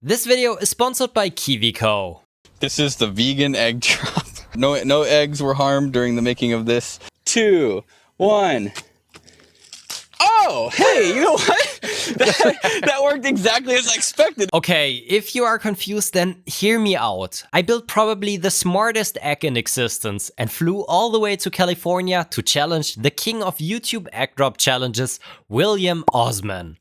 This video is sponsored by KiwiCo. This is the vegan egg drop. No eggs were harmed during the making of this. 2, 1. Oh, hey, you know what? That worked exactly as I expected. Okay, if you are confused, then hear me out. I built probably the smartest egg in existence and flew all the way to California to challenge the king of YouTube egg drop challenges, William Osman.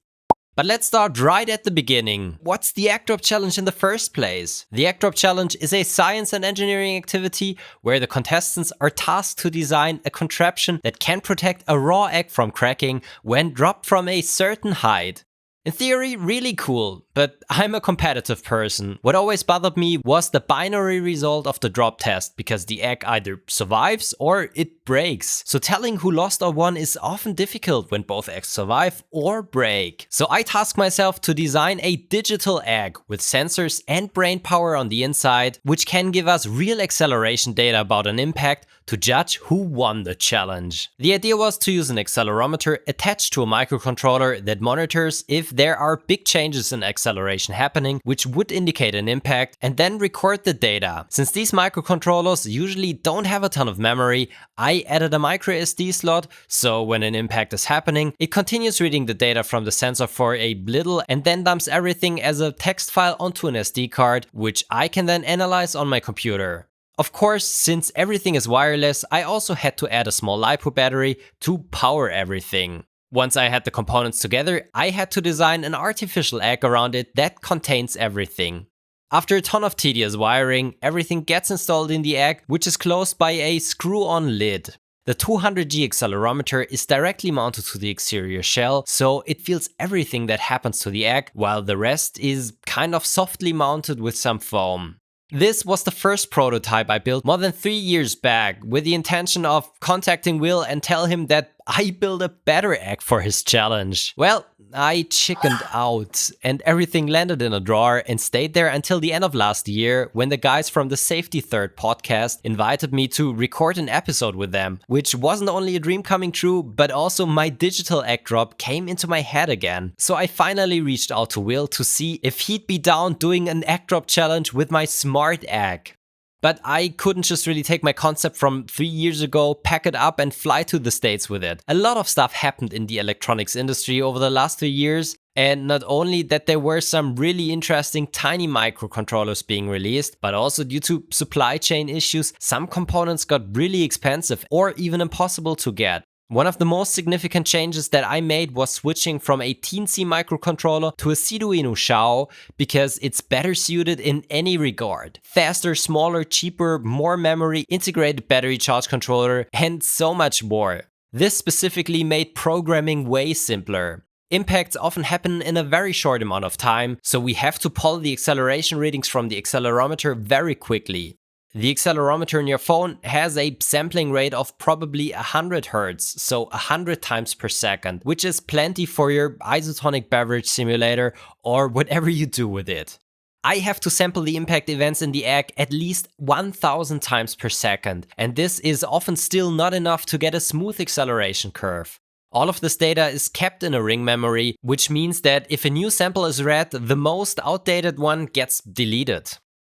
But let's start right at the beginning. What's the egg drop challenge in the first place? The egg drop challenge is a science and engineering activity where the contestants are tasked to design a contraption that can protect a raw egg from cracking when dropped from a certain height. In theory, really cool, but I'm a competitive person. What always bothered me was the binary result of the drop test, because the egg either survives or it breaks. So telling who lost or won is often difficult when both eggs survive or break. So I tasked myself to design a digital egg with sensors and brain power on the inside, which can give us real acceleration data about an impact to judge who won the challenge. The idea was to use an accelerometer attached to a microcontroller that monitors if there are big changes in acceleration happening, which would indicate an impact, and then record the data. Since these microcontrollers usually don't have a ton of memory, I added a micro SD slot, so when an impact is happening, it continues reading the data from the sensor for a little and then dumps everything as a text file onto an SD card, which I can then analyze on my computer. Of course, since everything is wireless, I also had to add a small LiPo battery to power everything. Once I had the components together, I had to design an artificial egg around it that contains everything. After a ton of tedious wiring, everything gets installed in the egg, which is closed by a screw-on lid. The 200G accelerometer is directly mounted to the exterior shell, so it feels everything that happens to the egg, while the rest is kind of softly mounted with some foam. This was the first prototype I built more than 3 years back, with the intention of contacting Will and tell him that I built a better egg for his challenge. Well, I chickened out and everything landed in a drawer and stayed there until the end of last year, when the guys from the Safety Third podcast invited me to record an episode with them, which wasn't only a dream coming true, but also my digital egg drop came into my head again. So I finally reached out to Will to see if he'd be down doing an egg drop challenge with my smart egg. But I couldn't just really take my concept from 3 years ago, pack it up and fly to the States with it. A lot of stuff happened in the electronics industry over the last 3 years, and not only that there were some really interesting tiny microcontrollers being released, but also due to supply chain issues, some components got really expensive or even impossible to get. One of the most significant changes that I made was switching from a teensy microcontroller to a Arduino Xiao, because it's better suited in any regard. Faster, smaller, cheaper, more memory, integrated battery charge controller, and so much more. This specifically made programming way simpler. Impacts often happen in a very short amount of time, so we have to pull the acceleration readings from the accelerometer very quickly. The accelerometer in your phone has a sampling rate of probably 100 Hz, so 100 times per second, which is plenty for your isotonic beverage simulator or whatever you do with it. I have to sample the impact events in the egg at least 1000 times per second, and this is often still not enough to get a smooth acceleration curve. All of this data is kept in a ring memory, which means that if a new sample is read, the most outdated one gets deleted.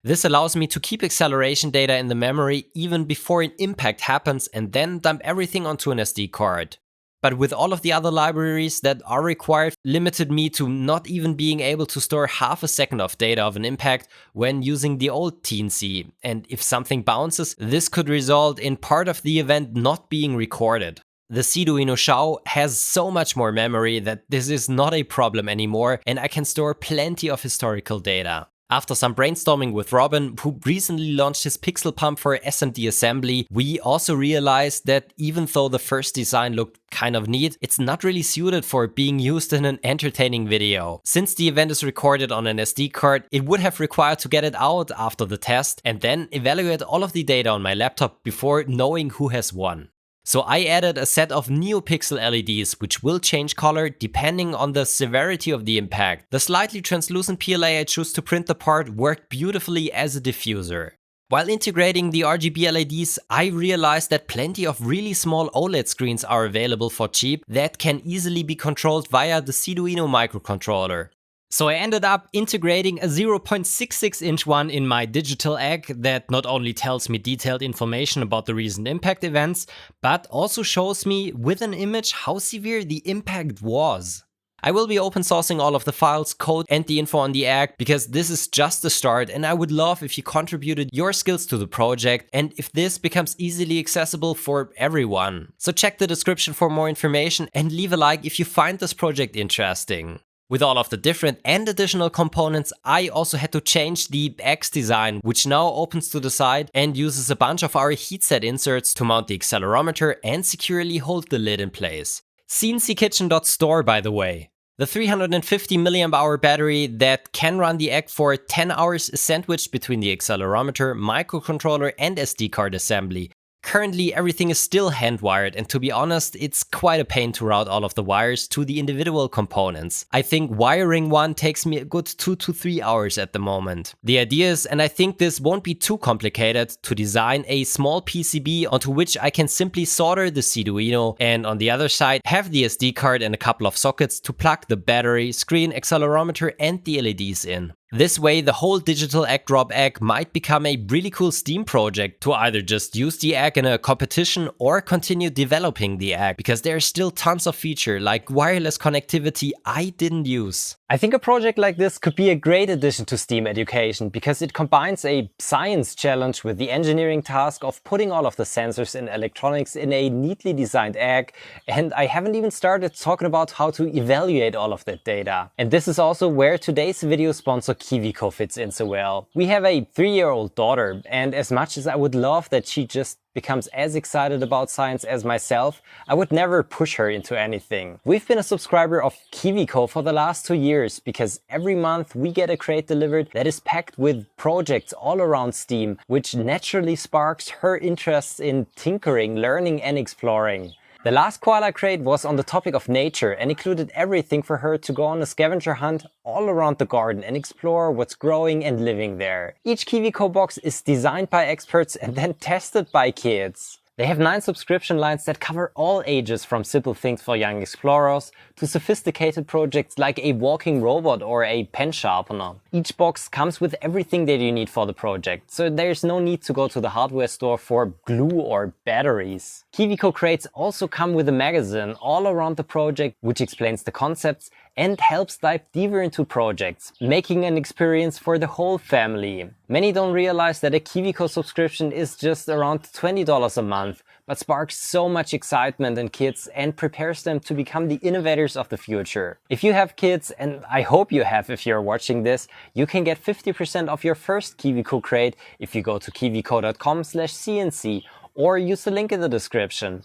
This allows me to keep acceleration data in the memory even before an impact happens and then dump everything onto an SD card. But with all of the other libraries that are required, limited me to not even being able to store half a second of data of an impact when using the old teensy. And if something bounces, this could result in part of the event not being recorded. The Arduino Xiao has so much more memory that this is not a problem anymore, and I can store plenty of historical data. After some brainstorming with Robin, who recently launched his pixel pump for SMD assembly, we also realized that even though the first design looked kind of neat, it's not really suited for being used in an entertaining video. Since the event is recorded on an SD card, it would have required to get it out after the test and then evaluate all of the data on my laptop before knowing who has won. So I added a set of NeoPixel LEDs, which will change color depending on the severity of the impact. The slightly translucent PLA I chose to print the part worked beautifully as a diffuser. While integrating the RGB LEDs, I realized that plenty of really small OLED screens are available for cheap that can easily be controlled via the Arduino microcontroller. So I ended up integrating a 0.66 inch one in my digital egg that not only tells me detailed information about the recent impact events, but also shows me with an image how severe the impact was. I will be open sourcing all of the files, code and the info on the egg because this is just the start and I would love if you contributed your skills to the project and if this becomes easily accessible for everyone. So check the description for more information and leave a like if you find this project interesting. With all of the different and additional components, I also had to change the X design, which now opens to the side and uses a bunch of our heatset inserts to mount the accelerometer and securely hold the lid in place. cnckitchen.store, by the way. The 350 mAh battery that can run the egg for 10 hours is sandwiched between the accelerometer, microcontroller and SD card assembly. Currently everything is still hand-wired and to be honest, it's quite a pain to route all of the wires to the individual components. I think wiring one takes me a good 2 to 3 hours at the moment. The idea is, and I think this won't be too complicated, to design a small PCB onto which I can simply solder the Arduino and on the other side have the SD card and a couple of sockets to plug the battery, screen, accelerometer and the LEDs in. This way, the whole digital eggdrop egg might become a really cool Steam project to either just use the egg in a competition or continue developing the egg, because there are still tons of features like wireless connectivity I didn't use. I think a project like this could be a great addition to STEAM education because it combines a science challenge with the engineering task of putting all of the sensors and electronics in a neatly designed egg, and I haven't even started talking about how to evaluate all of that data. And this is also where today's video sponsor KiwiCo fits in so well. We have a 3-year-old daughter, and as much as I would love that she just becomes as excited about science as myself, I would never push her into anything. We've been a subscriber of KiwiCo for the last 2 years because every month we get a crate delivered that is packed with projects all around STEAM, which naturally sparks her interests in tinkering, learning and exploring. The last koala crate was on the topic of nature and included everything for her to go on a scavenger hunt all around the garden and explore what's growing and living there. Each KiwiCo box is designed by experts and then tested by kids. They have 9 subscription lines that cover all ages, from simple things for young explorers to sophisticated projects like a walking robot or a pen sharpener. Each box comes with everything that you need for the project, so there's no need to go to the hardware store for glue or batteries. KiwiCo crates also come with a magazine all around the project which explains the concepts and helps dive deeper into projects, making an experience for the whole family. Many don't realize that a KiwiCo subscription is just around $20 a month, but sparks so much excitement in kids and prepares them to become the innovators of the future. If you have kids, and I hope you have if you're watching this, you can get 50% off your first KiwiCo crate if you go to kiwico.com/cnc or use the link in the description.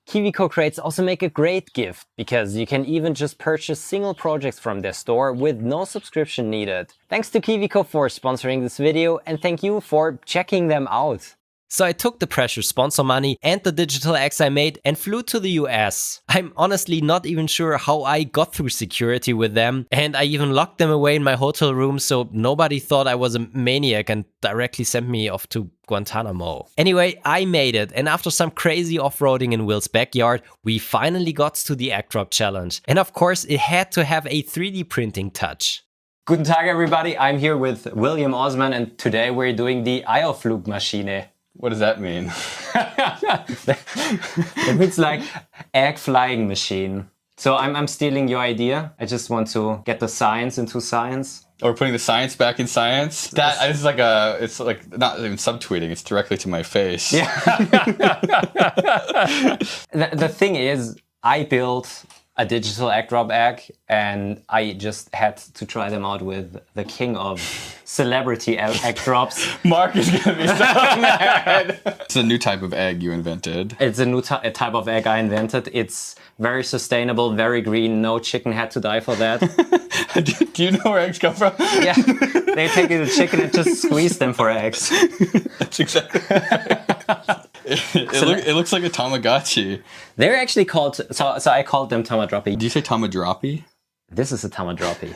KiwiCo crates also make a great gift because you can even just purchase single projects from their store with no subscription needed. Thanks to KiwiCo for sponsoring this video and thank you for checking them out. So I took the precious sponsor money and the digital eggs I made and flew to the US. I'm honestly not even sure how I got through security with them, and I even locked them away in my hotel room so nobody thought I was a maniac and directly sent me off to Guantanamo. Anyway, I made it, and after some crazy off-roading in Will's backyard, we finally got to the eggdrop challenge. And of course, it had to have a 3D printing touch. Guten Tag everybody, I'm here with William Osman and today we're doing the Eierflugmaschine. What does that mean? It means like egg flying machine. So I'm stealing your idea. I just want to get the science into science. Or putting the science back in science? That is like it's like not even subtweeting, it's directly to my face. Yeah. The thing is, I built a digital eggdrop egg and I just had to try them out with the king of celebrity egg drops. Mark is gonna be so mad. It's a new type of egg you invented. It's a new type of egg I invented. It's very sustainable, very green. No chicken had to die for that. Do you know where eggs come from? Yeah, they take the chicken and just squeeze them for eggs. That's exactly it looks like a Tamagotchi. They're actually called, so I called them Tamadroppy. Do you say Tamadroppy? This is a Tamadroppy.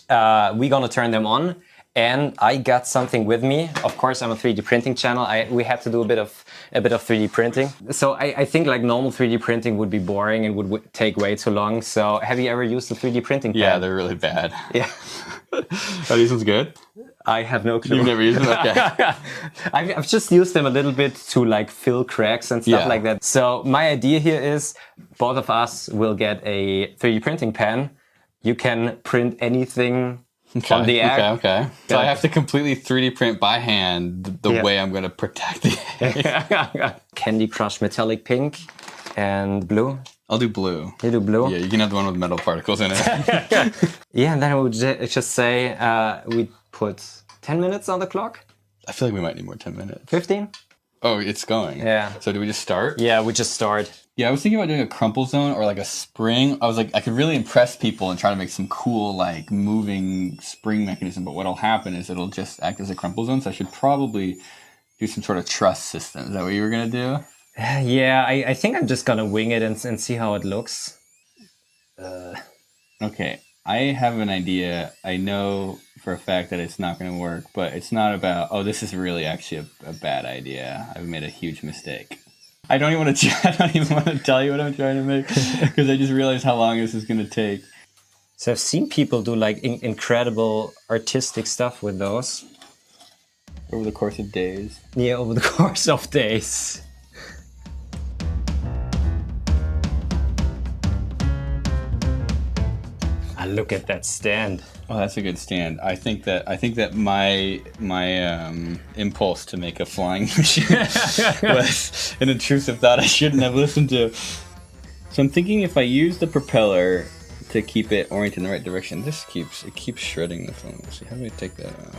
We're gonna turn them on. And I got something with me. Of course, I'm a 3D printing channel. We had to do a bit of 3D printing. So I think like normal 3D printing would be boring and would take way too long. So have you ever used a 3D printing pad? Yeah, they're really bad. Yeah. Are these ones good? I have no clue. You've never used them? Okay. I've just used them a little bit to like fill cracks and stuff like that. So my idea here is both of us will get a 3D printing pen. You can print anything on the egg. Okay. So I have to completely 3D print by hand the way I'm going to protect the egg. Candy Crush metallic pink and blue. I'll do blue. You do blue? Yeah, you can have the one with metal particles in it. Yeah, and then I would just say we put 10 minutes on the clock. I feel like we might need more 10 minutes. 15? Oh, it's going. Yeah. So do we just start? Yeah, we just start. Yeah, I was thinking about doing a crumple zone or like a spring. I was like, I could really impress people and try to make some cool like moving spring mechanism. But what'll happen is it'll just act as a crumple zone. So I should probably do some sort of truss system. Is that what you were going to do? Yeah, I think I'm just going to wing it and see how it looks. Okay, I have an idea. I know for a fact that it's not going to work, but it's not about, oh, this is really actually a bad idea. I've made a huge mistake. I don't even want to tell you what I'm trying to make because I just realized how long this is going to take. So I've seen people do like incredible artistic stuff with those. Over the course of days. Yeah, over the course of days. Look at that stand. Oh, that's a good stand. I think that my impulse to make a flying machine was an intrusive thought I shouldn't have listened to. So I'm thinking if I use the propeller to keep it oriented in the right direction, it keeps shredding the film. Let's see, how do I take that off?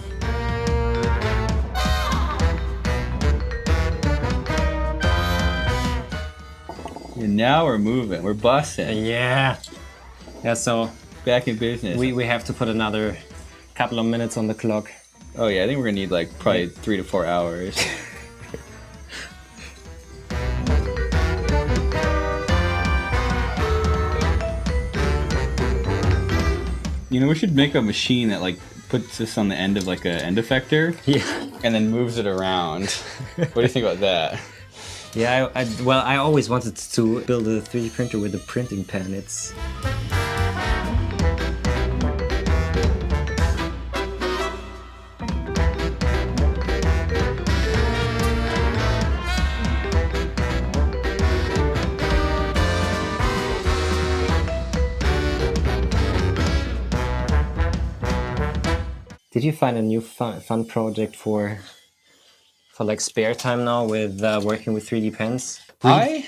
And now we're moving. We're busting. Yeah. Yeah. So. Back in business. We have to put another couple of minutes on the clock. Oh yeah, I think we're gonna need like probably 3 to 4 hours. You know, we should make a machine that like puts this on the end of like a end effector. Yeah. And then moves it around. What do you think about that? Yeah, I always wanted to build a 3D printer with a printing pen. It's. Did you find a new fun project for like spare time now with working with 3D pens? I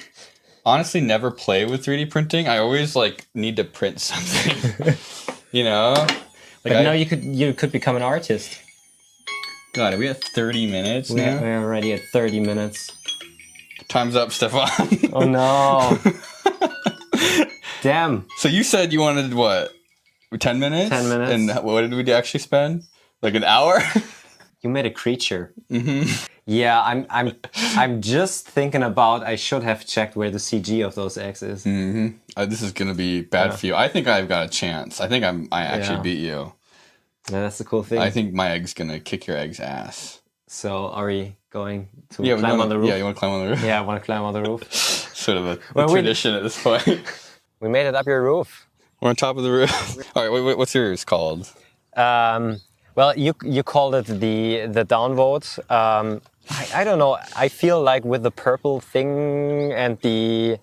honestly never play with 3D printing. I always like need to print something. You know? Like but now you could become an artist. God, are we at 30 minutes now? We're already at 30 minutes. Time's up, Stefan. Oh no. Damn. So you said you wanted what? 10 minutes? 10 minutes. And what did we actually spend? Like an hour? You made a creature. Mm-hmm. Yeah, I'm just thinking about I should have checked where the CG of those eggs is. Mm-hmm. This is gonna be bad for you. I think I've got a chance. I think I actually beat you. Yeah, that's the cool thing. I think my egg's gonna kick your egg's ass. So are we going to climb on the roof? Yeah, you want to climb on the roof? Yeah, I want to climb on the roof. Sort of a tradition at this point. We made it up your roof. We're on top of the roof. All right, what's yours called? Well, you called it the downvote. I don't know. I feel like with the purple thing and the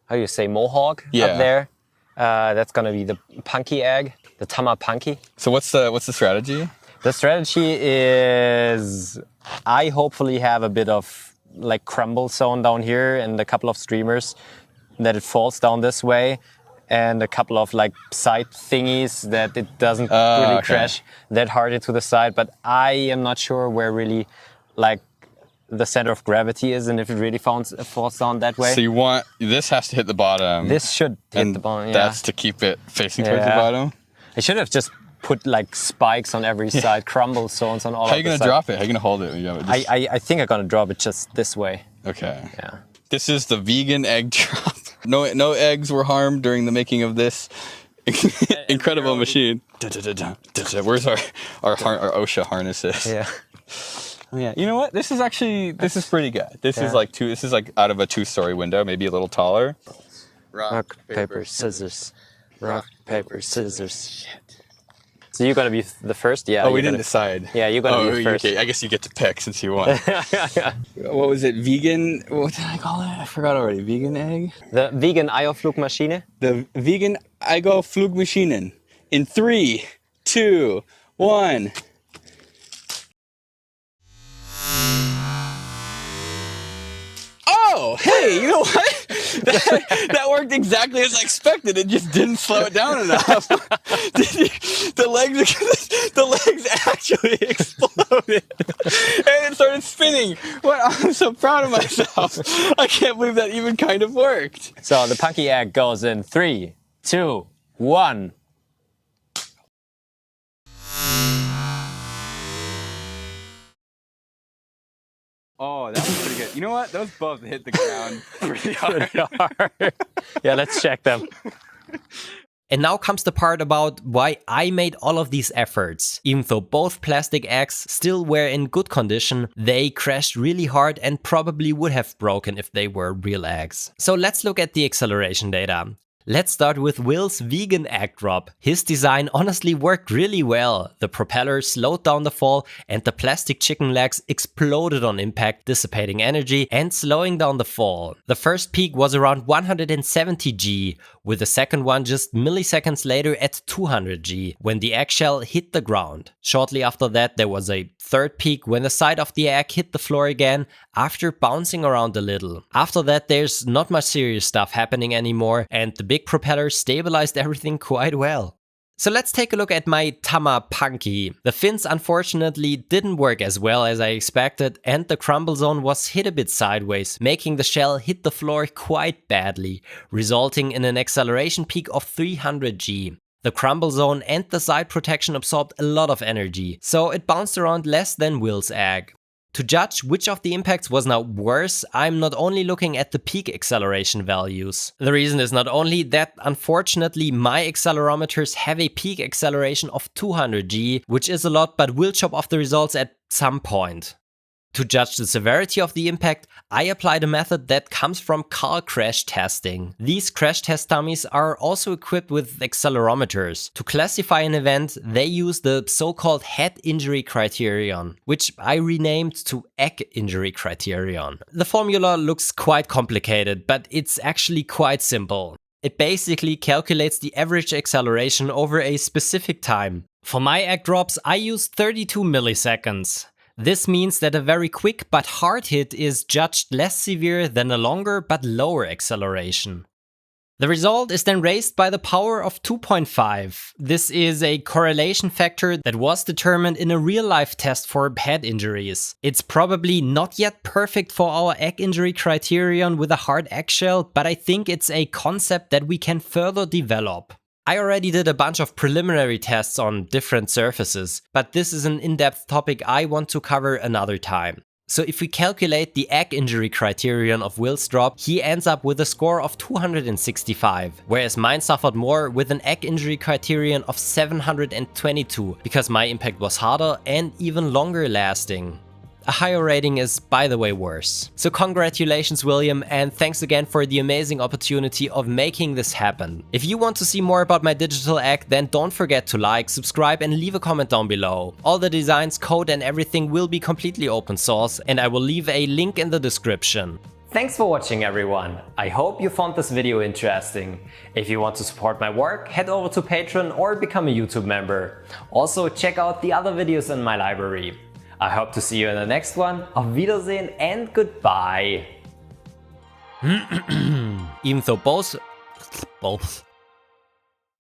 how do you say mohawk up there, that's gonna be the punky egg, the Tama punky. So what's the strategy? The strategy is I hopefully have a bit of like crumble zone down here and a couple of streamers that it falls down this way. And a couple of like side thingies that it doesn't really crash that hard into the side. But I am not sure where really like the center of gravity is and if it really falls down that way. So you want, this has to hit the bottom. This should hit the bottom, yeah. That's to keep it facing towards the bottom? I should have just put like spikes on every side, crumble zones on all of the sides. How are you going to drop it? How are you going to hold it? When you have it? I think I'm going to drop it just this way. Okay. Yeah. This is the vegan egg drop. No eggs were harmed during the making of this incredible machine. Where's our OSHA harnesses? Yeah. Oh, yeah. You know what? This is pretty good. This is like out of a 2-story window, maybe a little taller. Rock, paper, scissors. Rock, paper, scissors. Shit. So you're gonna be the first? Yeah. Oh, we you're didn't gonna- decide. Yeah, you're gonna be first. Okay. I guess you get to pick since you won. What was it? Vegan? What did I call it? I forgot already. Vegan egg? The vegan Eierflugmaschine. The vegan Flugmaschinen. In 3, 2, 1. Oh, hey, you know what? That worked exactly as I expected. It just didn't slow it down enough. the legs actually exploded and it started spinning. What? I'm so proud of myself. I can't believe that even kind of worked. So the punky egg goes in 3, 2, 1. Oh, that was pretty good. You know what? Those both hit the ground pretty hard. Yeah, let's check them. And now comes the part about why I made all of these efforts. Even though both plastic eggs still were in good condition, they crashed really hard and probably would have broken if they were real eggs. So let's look at the acceleration data. Let's start with Will's vegan egg drop. His design honestly worked really well. The propeller slowed down the fall and the plastic chicken legs exploded on impact, dissipating energy and slowing down the fall. The first peak was around 170 G, with the second one just milliseconds later at 200 G, when the eggshell hit the ground. Shortly after that there was a third peak when the side of the egg hit the floor again after bouncing around a little. After that there's not much serious stuff happening anymore and the big propeller stabilized everything quite well. So let's take a look at my Tama Punky. The fins unfortunately didn't work as well as I expected and the crumble zone was hit a bit sideways, making the shell hit the floor quite badly, resulting in an acceleration peak of 300 G. The crumble zone and the side protection absorbed a lot of energy, so it bounced around less than Will's egg. To judge which of the impacts was now worse, I'm not only looking at the peak acceleration values. The reason is not only that unfortunately my accelerometers have a peak acceleration of 200 G, which is a lot, but will chop off the results at some point. To judge the severity of the impact, I applied a method that comes from car crash testing. These crash test dummies are also equipped with accelerometers. To classify an event, they use the so-called head injury criterion, which I renamed to egg injury criterion. The formula looks quite complicated, but it's actually quite simple. It basically calculates the average acceleration over a specific time. For my egg drops, I used 32 milliseconds. This means that a very quick but hard hit is judged less severe than a longer but lower acceleration. The result is then raised by the power of 2.5. This is a correlation factor that was determined in a real-life test for head injuries. It's probably not yet perfect for our egg injury criterion with a hard eggshell, but I think it's a concept that we can further develop. I already did a bunch of preliminary tests on different surfaces, but this is an in-depth topic I want to cover another time. So if we calculate the egg injury criterion of Will's drop, he ends up with a score of 265, whereas mine suffered more with an egg injury criterion of 722, because my impact was harder and even longer lasting. A higher rating is, by the way, worse. So congratulations, William, and thanks again for the amazing opportunity of making this happen. If you want to see more about my digital egg, then don't forget to like, subscribe and leave a comment down below. All the designs, code and everything will be completely open source, and I will leave a link in the description. Thanks for watching, everyone. I hope you found this video interesting. If you want to support my work, head over to Patreon or become a YouTube member. Also, check out the other videos in my library. I hope to see you in the next one. Auf Wiedersehen and goodbye. Even though both